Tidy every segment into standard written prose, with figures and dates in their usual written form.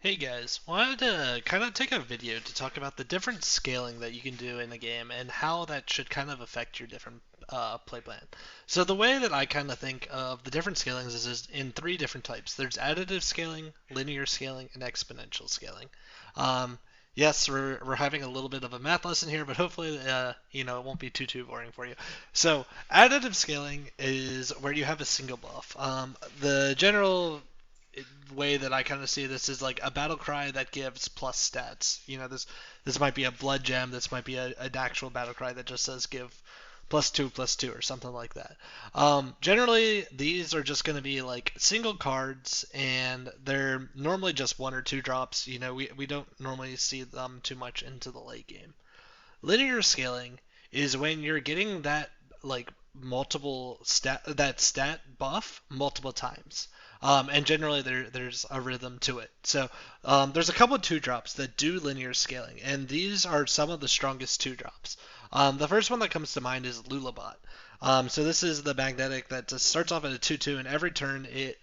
Hey guys, wanted to kind of take a video to talk about the different scaling that you can do in a game and how that should kind of affect your different play plan. So the way that I kind of think of the different scalings is in three different types. There's additive scaling, linear scaling, and exponential scaling. Um, yes, we're having a little bit of a math lesson here, but hopefully it won't be too boring for you. So additive scaling is where you have a single buff. The general way that I kind of see this is like a battle cry that gives plus stats. This might be a blood gem. This might be an actual battle cry that just says give plus two or something like that. Generally, these are just going to be like single cards, and they're normally just one or two drops. We don't normally see them too much into the late game. Linear scaling is when you're getting that like stat buff multiple times. And generally there's a rhythm to it. So there's a couple of two drops that do linear scaling, and these are some of the strongest two drops. The first one that comes to mind is Lulabot. So this is the magnetic that just starts off at a 2/2, and every turn it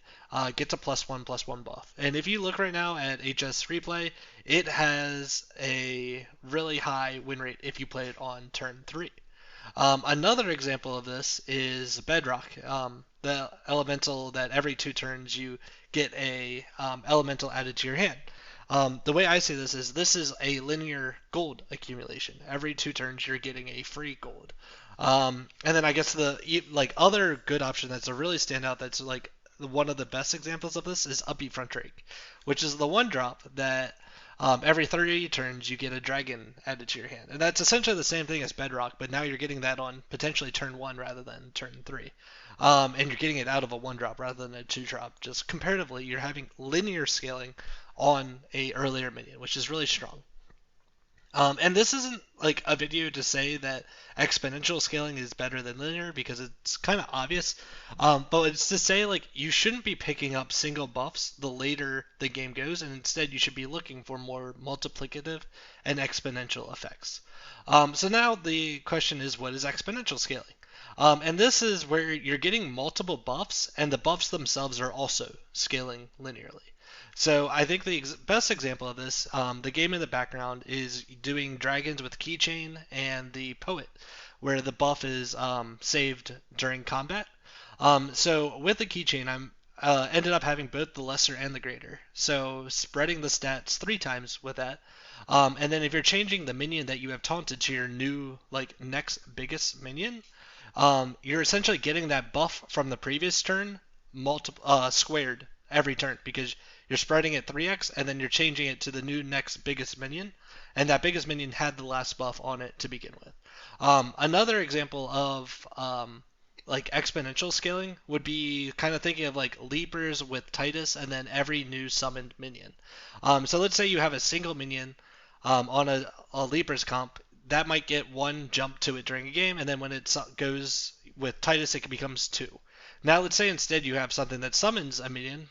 gets a plus one buff. And if you look right now at HS replay, it has a really high win rate if you play it on turn 3. Another example of this is Bedrock, the elemental that every 2 turns you get a elemental added to your hand. The way I see this is a linear gold accumulation. Every 2 turns you're getting a free gold. And then I guess the like other good option that's a really standout that's like one of the best examples of this is Upbeat Front Drake, which is the one drop that every 30 turns you get a dragon added to your hand. And that's essentially the same thing as Bedrock, but now you're getting that on potentially turn 1 rather than turn 3. And you're getting it out of a 1 drop rather than a 2 drop. Just comparatively, you're having linear scaling on a earlier minion, which is really strong. And this isn't like a video to say that exponential scaling is better than linear because it's kind of obvious. But it's to say like you shouldn't be picking up single buffs the later the game goes, and instead you should be looking for more multiplicative and exponential effects. So now the question is, what is exponential scaling? And this is where you're getting multiple buffs, and the buffs themselves are also scaling linearly. So I think the best example of this, the game in the background, is doing dragons with keychain and the poet, where the buff is saved during combat. So with the keychain, I'm ended up having both the lesser and the greater. So spreading the stats 3 times with that. And then if you're changing the minion that you have taunted to your new like next biggest minion, you're essentially getting that buff from the previous turn squared every turn because you're spreading it 3x and then you're changing it to the new next biggest minion, and that biggest minion had the last buff on it to begin with. Another example of like exponential scaling would be kind of thinking of like leapers with Titus and then every new summoned minion. So let's say you have a single minion on a leapers comp that might get 1 jump to it during a game, and then when it goes with Titus, it becomes 2. Now let's say instead you have something that summons a minion,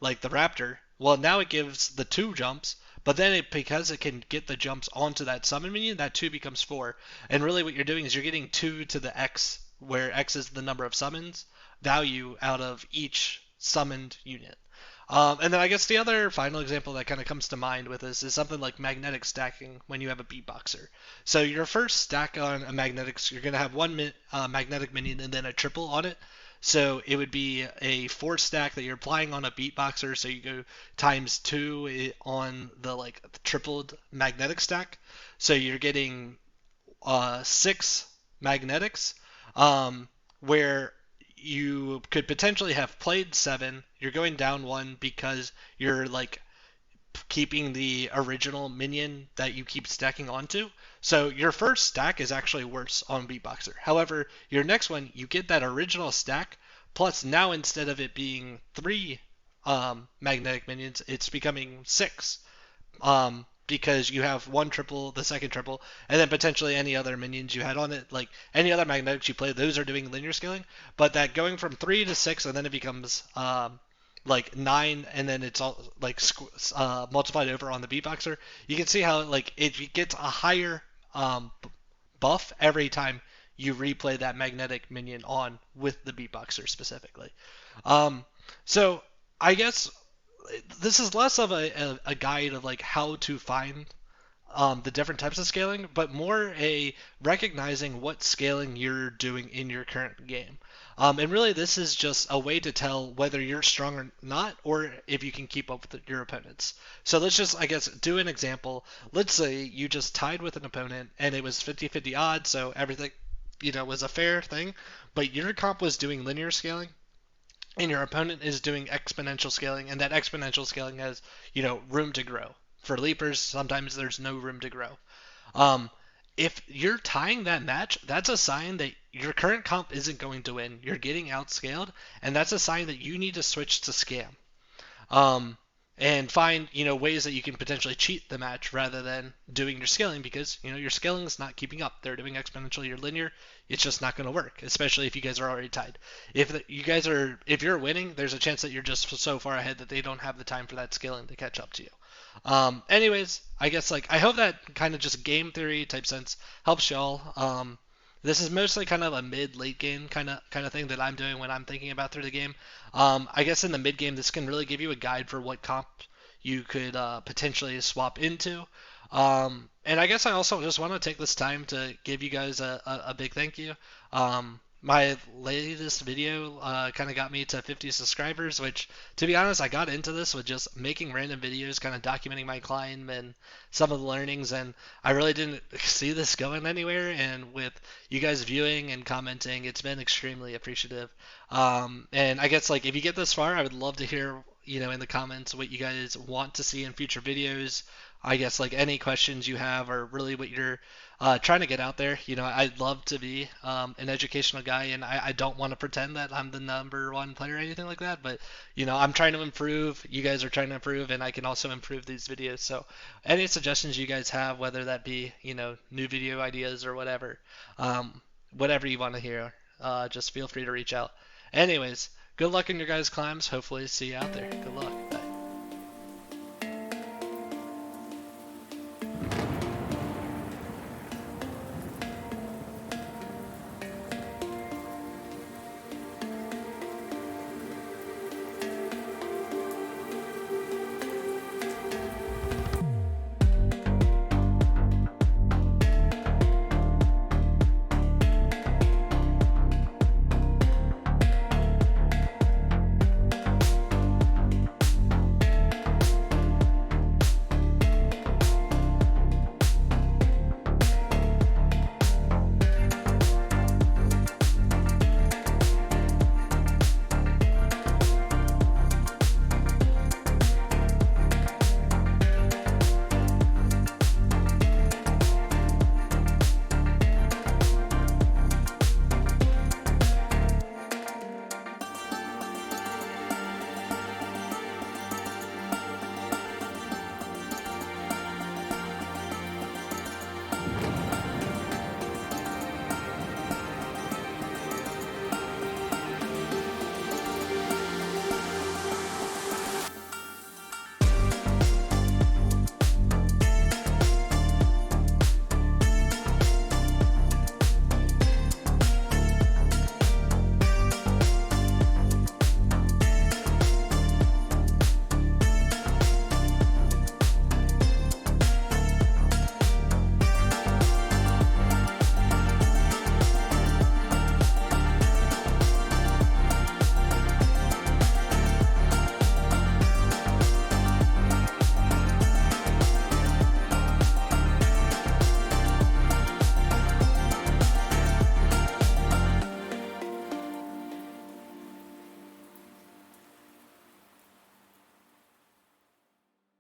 like the Raptor. Well, now it gives the 2 jumps, but then because it can get the jumps onto that summon minion, that 2 becomes 4. And really what you're doing is you're getting 2 to the X, where X is the number of summons, value out of each summoned unit. And then I guess the other final example that kind of comes to mind with this is something like magnetic stacking when you have a beatboxer. So your first stack on a magnetic, you're going to have one magnetic minion and then a triple on it. So it would be a 4 stack that you're applying on a beatboxer. So you go times 2 on the like tripled magnetic stack. So you're getting 6 magnetics, where you could potentially have played 7. You're going down 1 because you're like keeping the original minion that you keep stacking onto. So your first stack is actually worse on Beatboxer. However, your next one, you get that original stack, plus now instead of it being 3 magnetic minions, it's becoming 6. Because you have one triple, the second triple, and then potentially any other minions you had on it, like any other magnetics you play, those are doing linear scaling. But that going from 3 to 6, and then it becomes like 9, and then it's all like multiplied over on the beatboxer. You can see how like it gets a higher buff every time you replay that magnetic minion on with the beatboxer specifically. So I guess this is less of a guide of like how to find the different types of scaling, but more a recognizing what scaling you're doing in your current game. And really, this is just a way to tell whether you're strong or not, or if you can keep up with your opponents. So let's just, I guess, do an example. Let's say you just tied with an opponent and it was 50-50 odds, so everything, was a fair thing, but your comp was doing linear scaling and your opponent is doing exponential scaling, and that exponential scaling has, room to grow. For leapers, sometimes there's no room to grow. Um, if you're tying that match, that's a sign that your current comp isn't going to win. You're getting outscaled, and that's a sign that you need to switch to scam. Um, and find ways that you can potentially cheat the match rather than doing your scaling because your scaling is not keeping up. They're doing exponential, you're linear. It's just not going to work, especially if you guys are already tied. If you're winning, there's a chance that you're just so far ahead that they don't have the time for that scaling to catch up to you. Anyways, I guess I hope that kind of just game theory type sense helps y'all. This is mostly kind of a mid-late game kind of thing that I'm doing when I'm thinking about through the game. I guess in the mid game, this can really give you a guide for what comp you could potentially swap into. And I guess I also just want to take this time to give you guys a big thank you. My latest video kind of got me to 50 subscribers, which, to be honest, I got into this with just making random videos, kind of documenting my climb and some of the learnings, and I really didn't see this going anywhere. And with you guys viewing and commenting, it's been extremely appreciative. And I guess if you get this far, I would love to hear in the comments what you guys want to see in future videos. I guess any questions you have or really what you're trying to get out there. I'd love to be an educational guy, and I don't want to pretend that I'm the number one player or anything like that. But I'm trying to improve. You guys are trying to improve, and I can also improve these videos. So any suggestions you guys have, whether that be new video ideas or whatever you want to hear, just feel free to reach out. Anyways, good luck in your guys' climbs. Hopefully, see you out there. Good luck.